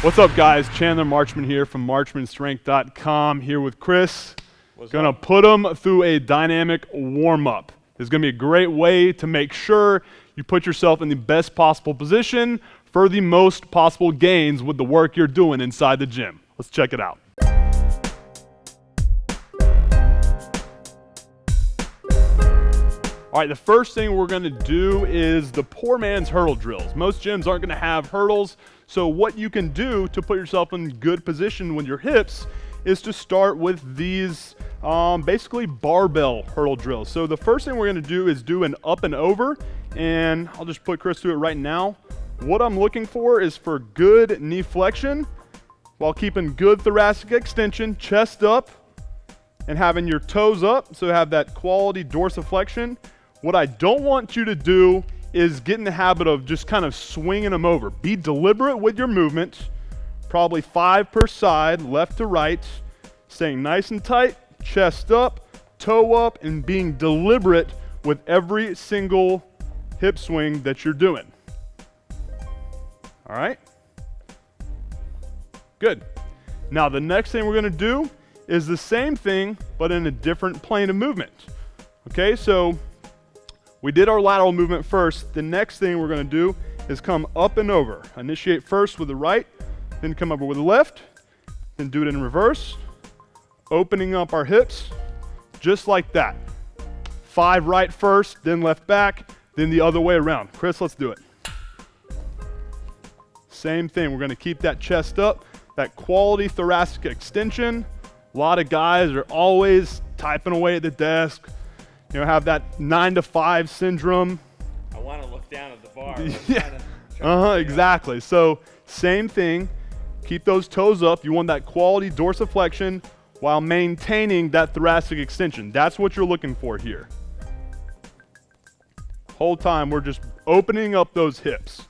What's up, guys? Chandler Marchman here from marchmanstrength.com, here with Chris. Gonna put them through a dynamic warm-up. It's gonna be a great way to make sure you put yourself in the best possible position for the most possible gains with the work you're doing inside the gym. Let's check it out. All right, the first thing we're gonna do is the poor man's hurdle drills. Most gyms aren't gonna have hurdles, so what you can do to put yourself in good position with your hips is to start with these basically barbell hurdle drills. So the first thing we're gonna do is do an up and over, and I'll just put Chris through it right now. What I'm looking for is for good knee flexion while keeping good thoracic extension, chest up, and having your toes up, so have that quality dorsiflexion. What I don't want you to do is get in the habit of just kind of swinging them over. Be deliberate with your movement, probably 5 per side, left to right, staying nice and tight, chest up, toe up, and being deliberate with every single hip swing that you're doing. All right? Good. Now the next thing we're gonna do is the same thing, but in a different plane of movement. Okay, so we did our lateral movement first. The next thing we're gonna do is come up and over. Initiate first with the right, then come over with the left, then do it in reverse, opening up our hips, just like that. 5 right first, then left back, then the other way around. Chris, let's do it. Same thing, we're gonna keep that chest up, that quality thoracic extension. A lot of guys are always typing away at the desk, you know, have that 9 to 5 syndrome. I want to look down at the bar. Yeah. Exactly. So same thing, keep those toes up. You want that quality dorsiflexion while maintaining that thoracic extension. That's what you're looking for here. Whole time we're just opening up those hips.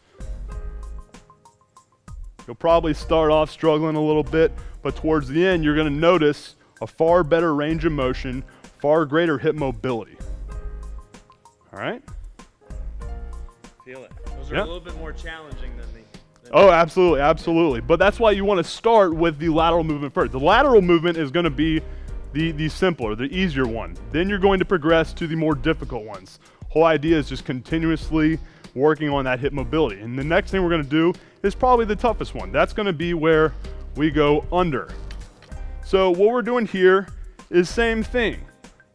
You'll probably start off struggling a little bit, but towards the end, you're gonna notice a far better range of motion, far greater hip mobility. All right? Feel it. Those are a little bit more challenging than the... Oh, absolutely, absolutely. But that's why you wanna start with the lateral movement first. The lateral movement is gonna be the simpler, the easier one. Then you're going to progress to the more difficult ones. Whole idea is just continuously working on that hip mobility. And the next thing we're gonna do is probably the toughest one. That's gonna be where we go under. So what we're doing here is same thing.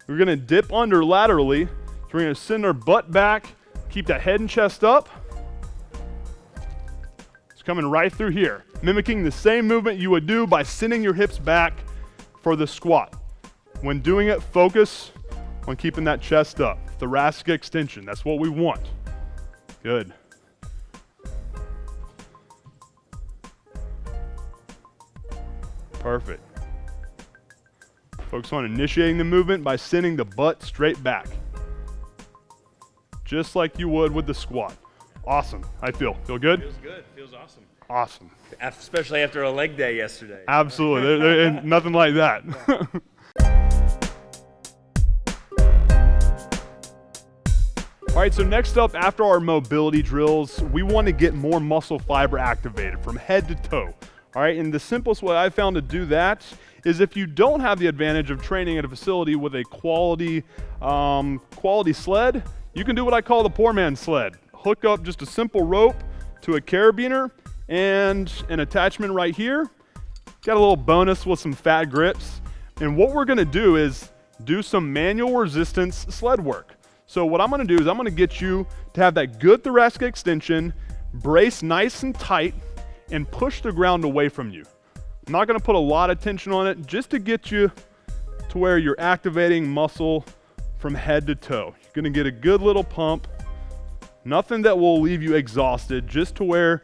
We're gonna dip under laterally. So we're gonna send our butt back, keep that head and chest up. It's coming right through here, mimicking the same movement you would do by sending your hips back for the squat. When doing it, focus on keeping that chest up. Thoracic extension, that's what we want. Good. Perfect. Focus on initiating the movement by sending the butt straight back. Just like you would with the squat. Awesome. I feel good? Feels good. Feels awesome. Awesome. Especially after a leg day yesterday. Absolutely. Ain't nothing like that. All right, so next up, after our mobility drills, we want to get more muscle fiber activated from head to toe. All right, and the simplest way I found to do that is if you don't have the advantage of training at a facility with a quality sled, you can do what I call the poor man's sled. Hook up just a simple rope to a carabiner and an attachment right here. Got a little bonus with some fat grips. And what we're gonna do is do some manual resistance sled work. So what I'm gonna do is I'm gonna get you to have that good thoracic extension, brace nice and tight, and push the ground away from you. I'm not gonna put a lot of tension on it, just to get you to where you're activating muscle from head to toe. You're gonna get a good little pump, nothing that will leave you exhausted, just to where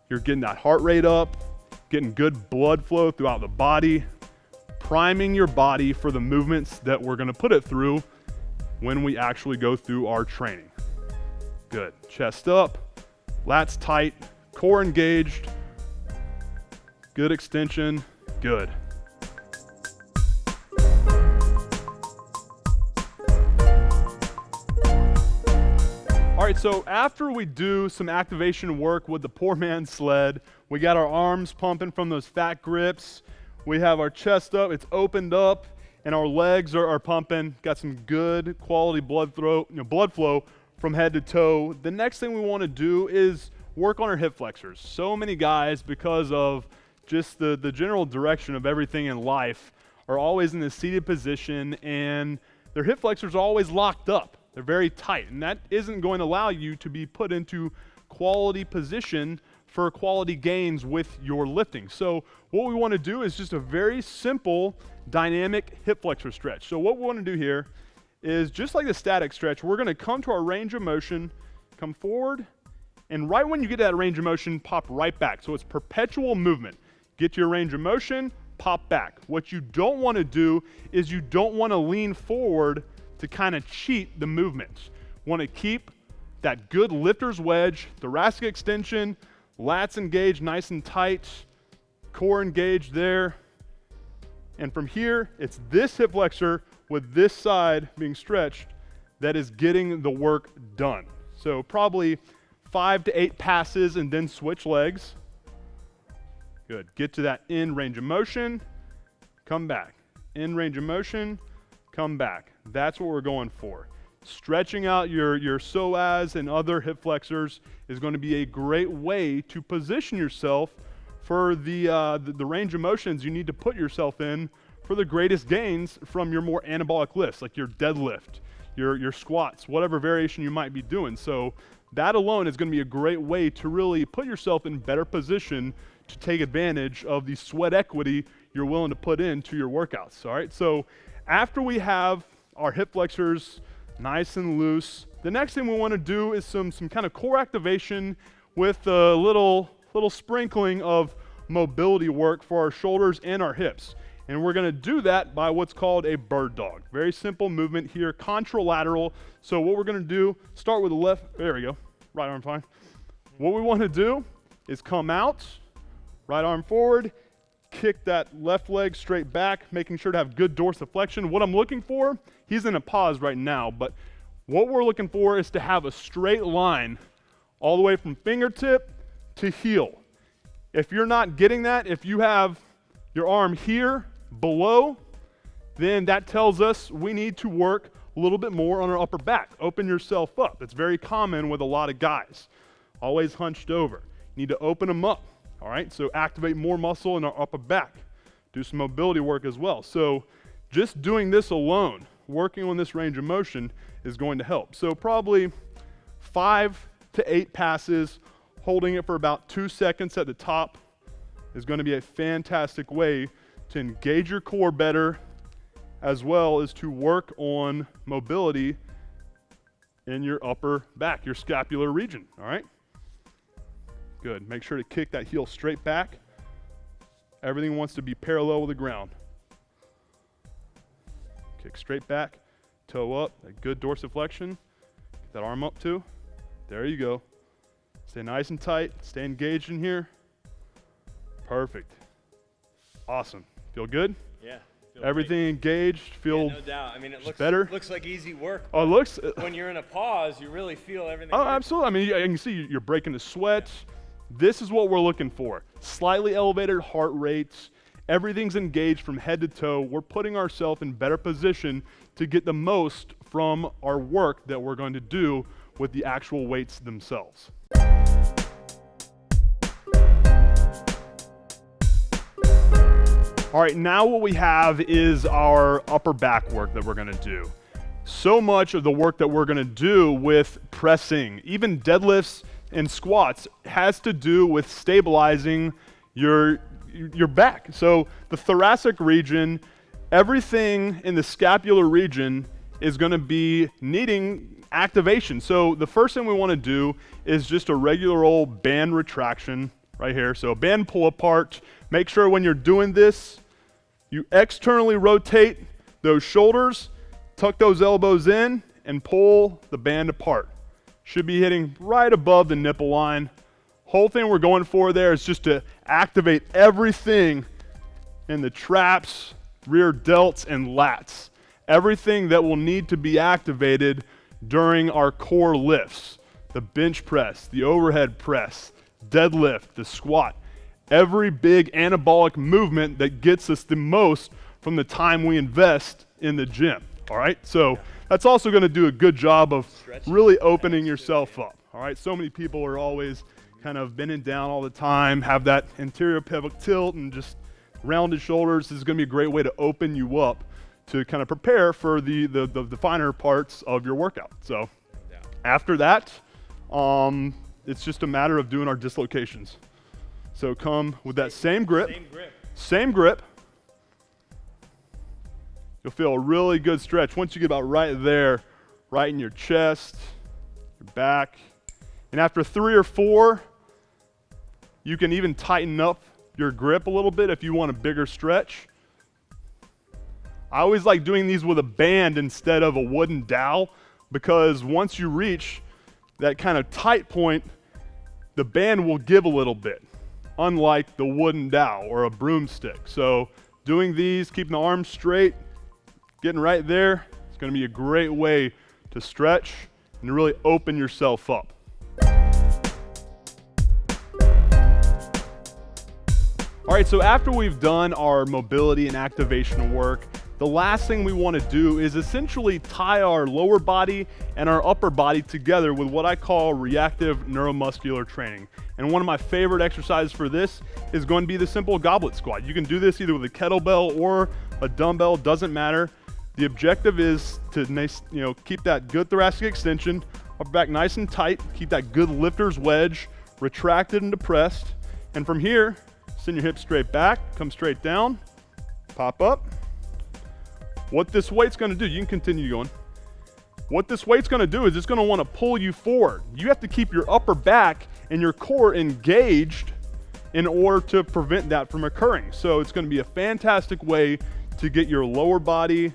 you're getting that heart rate up, getting good blood flow throughout the body, priming your body for the movements that we're gonna put it through when we actually go through our training. Good, chest up, lats tight, core engaged, good extension, good. All right, so after we do some activation work with the poor man's sled, we got our arms pumping from those fat grips, we have our chest up, it's opened up, and our legs are pumping, got some good quality blood flow from head to toe. The next thing we want to do is work on our hip flexors. So many guys, because of just the general direction of everything in life, are always in the seated position, and their hip flexors are always locked up. They're very tight, and that isn't going to allow you to be put into quality position for quality gains with your lifting. So what we want to do is just a very simple dynamic hip flexor stretch. So what we want to do here is, just like the static stretch, we're going to come to our range of motion, come forward, and right when you get to that range of motion, pop right back. So it's perpetual movement. Get to your range of motion, pop back. What you don't want to do is you don't want to lean forward to kind of cheat the movements. Want to keep that good lifter's wedge, thoracic extension, lats engaged nice and tight, core engaged there. And from here, it's this hip flexor with this side being stretched that is getting the work done. So probably 5 to 8 passes and then switch legs. Good. Get to that in range of motion, come back. In range of motion, come back. That's what we're going for. Stretching out your psoas and other hip flexors is going to be a great way to position yourself for the range of motions you need to put yourself in for the greatest gains from your more anabolic lifts, like your deadlift, your squats, whatever variation you might be doing. So that alone is going to be a great way to really put yourself in better position to take advantage of the sweat equity you're willing to put into your workouts. All right, so after we have our hip flexors nice and loose, the next thing we want to do is some kind of core activation with a little sprinkling of mobility work for our shoulders and our hips. And we're going to do that by what's called a bird dog. Very simple movement here, contralateral. So what we're going to do, start with the left, there we go, right arm fine. What we want to do is come out, right arm forward, kick that left leg straight back, making sure to have good dorsiflexion. What I'm looking for, he's in a pause right now, but what we're looking for is to have a straight line all the way from fingertip to heel. If you're not getting that, if you have your arm here below, then that tells us we need to work a little bit more on our upper back. Open yourself up. It's very common with a lot of guys. Always hunched over. You need to open them up. All right, so activate more muscle in our upper back. Do some mobility work as well. So just doing this alone, working on this range of motion, is going to help. So probably 5 to 8 passes, holding it for about 2 seconds at the top, is going to be a fantastic way to engage your core better, as well as to work on mobility in your upper back, your scapular region. All right? Good. Make sure to kick that heel straight back. Everything wants to be parallel with the ground. Kick straight back, toe up, a good dorsiflexion. Get that arm up too. There you go. Stay nice and tight. Stay engaged in here. Perfect. Awesome. Feel good? Yeah. Everything engaged. Feel no doubt. I mean, it looks better. Looks like easy work. Oh, it looks. When you're in a pause, you really feel everything. Oh, absolutely. I mean, you can see you're breaking the sweat. Yeah. This is what we're looking for. Slightly elevated heart rates. Everything's engaged from head to toe. We're putting ourselves in better position to get the most from our work that we're going to do with the actual weights themselves. All right, now what we have is our upper back work that we're going to do. So much of the work that we're going to do with pressing, even deadlifts and squats, has to do with stabilizing your back. So the thoracic region, everything in the scapular region is going to be needing activation. So the first thing we want to do is just a regular old band retraction right here. So band pull apart. Make sure when you're doing this, you externally rotate those shoulders, tuck those elbows in, and pull the band apart. Should be hitting right above the nipple line. Whole thing we're going for there is just to activate everything in the traps, rear delts, and lats. Everything that will need to be activated during our core lifts. the bench press, the overhead press, deadlift, the squat. Every big anabolic movement that gets us the most from the time we invest in the gym, all right? So that's also gonna do a good job of really opening yourself up, all right? So many people are always kind of bending down all the time, have that anterior pelvic tilt and just rounded shoulders. This is gonna be a great way to open you up to kind of prepare for the finer parts of your workout. So after that, it's just a matter of doing our dislocations. So come with that same grip. Same grip. You'll feel a really good stretch once you get about right there, right in your chest, your back. And after 3 or 4, you can even tighten up your grip a little bit if you want a bigger stretch. I always like doing these with a band instead of a wooden dowel, because once you reach that kind of tight point, the band will give a little bit, unlike the wooden dowel or a broomstick. So doing these, keeping the arms straight, getting right there, it's gonna be a great way to stretch and really open yourself up. All right, so after we've done our mobility and activation work, the last thing we want to do is essentially tie our lower body and our upper body together with what I call reactive neuromuscular training. And one of my favorite exercises for this is going to be the simple goblet squat. You can do this either with a kettlebell or a dumbbell, doesn't matter. The objective is to keep that good thoracic extension, upper back nice and tight, keep that good lifter's wedge retracted and depressed. And from here, send your hips straight back, come straight down, pop up. What this weight's gonna do, you can continue going. What this weight's gonna do is it's gonna wanna pull you forward. You have to keep your upper back and your core engaged in order to prevent that from occurring. So it's gonna be a fantastic way to get your lower body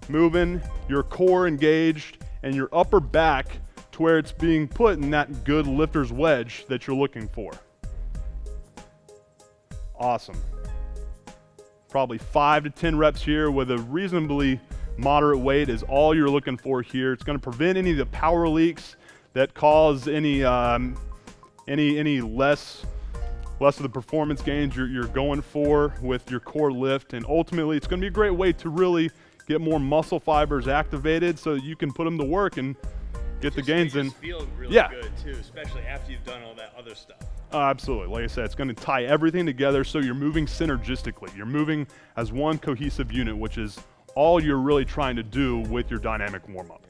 moving, your core engaged, and your upper back to where it's being put in that good lifter's wedge that you're looking for. Awesome. Probably 5 to 10 reps here with a reasonably moderate weight is all you're looking for here. It's going to prevent any of the power leaks that cause any less of the performance gains you're going for with your core lift. And ultimately, it's going to be a great way to really get more muscle fibers activated so that you can put them to work and get the gains in. Feel really good too, especially after you've done all that other stuff. Absolutely. Like I said, it's going to tie everything together so you're moving synergistically. You're moving as one cohesive unit, which is all you're really trying to do with your dynamic warm-up.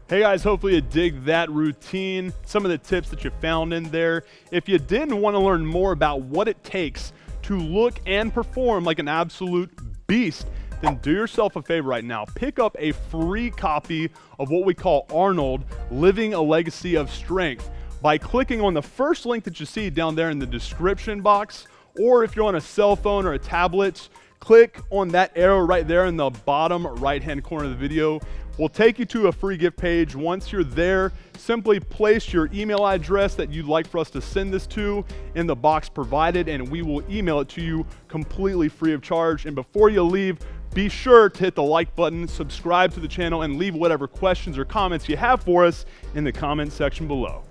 Hey guys, hopefully you dig that routine, some of the tips that you found in there. If you didn't want to learn more about what it takes to look and perform like an absolute beast, then do yourself a favor right now. Pick up a free copy of what we call ARNOLD, Living a Legacy of Strength, by clicking on the first link that you see down there in the description box, or if you're on a cell phone or a tablet, click on that arrow right there in the bottom right-hand corner of the video. We'll take you to a free gift page. Once you're there, simply place your email address that you'd like for us to send this to in the box provided, and we will email it to you completely free of charge. And before you leave, be sure to hit the like button, subscribe to the channel, and leave whatever questions or comments you have for us in the comment section below.